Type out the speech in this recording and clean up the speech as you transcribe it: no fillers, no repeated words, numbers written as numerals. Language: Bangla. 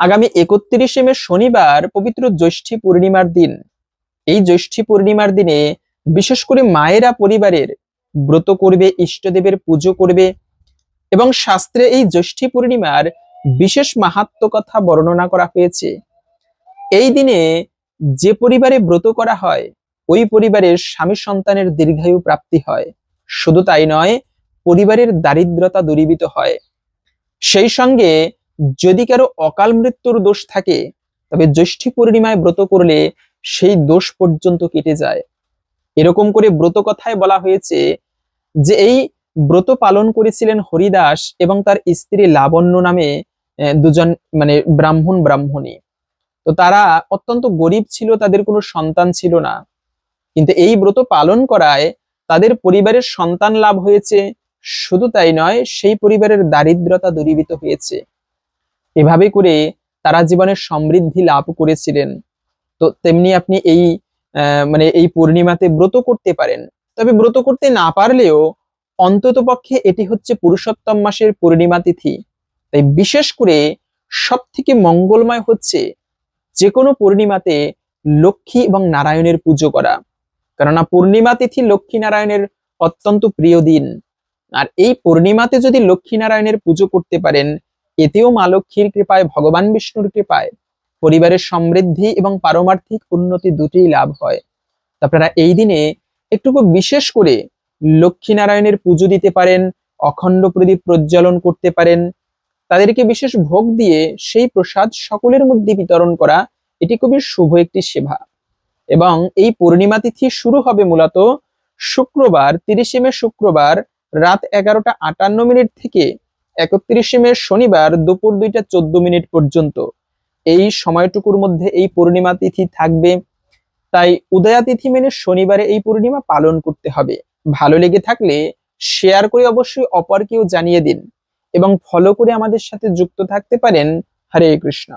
আগামী 31শে মে শনিবার পবিত্র জ্যৈষ্ঠী পূর্ণিমার দিন। এই জ্যৈষ্ঠী পূর্ণিমার দিনে বিশেষ করে মায়েরা পরিবারের ব্রত করবে, ইষ্টদেবের পুজো করবে এবং শাস্ত্রে এই জ্যৈষ্ঠী পূর্ণিমার বিশেষ মাহাত্ম্য কথা বর্ণনা করা হয়েছে। এই দিনে যে পরিবারে ব্রত করা হয় ওই পরিবারের স্বামী সন্তানের দীর্ঘায়ু প্রাপ্তি হয়। শুধু তাই নয়, পরিবারের দারিদ্রতা দূরীভূত হয়। সেই সঙ্গে যদি কারো অকাল মৃত্যুর দোষ থাকে তবে জ্যৈষ্ঠী পূর্ণিমায় ব্রত করলে সেই দোষ পর্যন্ত কেটে যায়। এরকম করে ব্রত কথায় বলা হয়েছে যে এই ব্রত পালন করেছিলেন হরিদাস এবং তার স্ত্রী লাবণ্য নামে দুজন ব্রাহ্মণী। তো তারা অত্যন্ত গরিব ছিল, তাদের কোনো সন্তান ছিল না, কিন্তু এই ব্রত পালন করায় তাদের পরিবারের সন্তান লাভ হয়েছে। শুধু তাই নয়, সেই পরিবারের দারিদ্রতা দূরীভূত হয়েছে। এভাবে করে তারা জীবনের সমৃদ্ধি লাভ করেছিলেন। তো তেমনি আপনি এই পূর্ণিমাতে ব্রত করতে পারেন। তবে ব্রত করতে না পারলেও অন্তত পক্ষে এটি হচ্ছে পুরুষোত্তম মাসের পূর্ণিমা তিথি। তাই বিশেষ করে সব থেকে মঙ্গলময় হচ্ছে যে কোনো পূর্ণিমাতে লক্ষ্মী এবং নারায়ণের পুজো করা। কেননা পূর্ণিমা তিথি লক্ষ্মী নারায়ণের অত্যন্ত প্রিয় দিন। আর এই পূর্ণিমাতে যদি লক্ষ্মী নারায়ণের পুজো করতে পারেন, এতেও মা লক্ষ্মীর কৃপায়, ভগবান বিষ্ণুর কৃপায় পরিবারের সমৃদ্ধি এবং পারমার্থিক উন্নতি দুটিই লাভ হয়। আপনারা এই দিনে একটুকু বিশেষ করে লক্ষ্মী নারায়ণের পুজো দিতে পারেন, অখণ্ড প্রদীপ প্রজ্বলন করতে পারেন, তাদেরকে বিশেষ ভোগ দিয়ে সেই প্রসাদ সকলের মধ্যে বিতরণ করা, এটি খুবই শুভ একটি সেবা। এবং এই পূর্ণিমা তিথি শুরু হবে মূলত শুক্রবার 30শে মে শুক্রবার রাত 11টা 58 মিনিট থেকে 31শে মে শনিবার দুপুর 2টা 14 মিনিট পর্যন্ত। এই সময়টুকুর মধ্যে এই পূর্ণিমা তিথি থাকবে। তাই উদয়া তিথি মেনে শনিবারে এই পূর্ণিমা পালন করতে হবে। ভালো লেগে থাকলে শেয়ার করে অবশ্যই অপরকেও জানিয়ে দিন এবং ফলো করে আমাদের সাথে যুক্ত থাকতে পারেন। হরে কৃষ্ণ।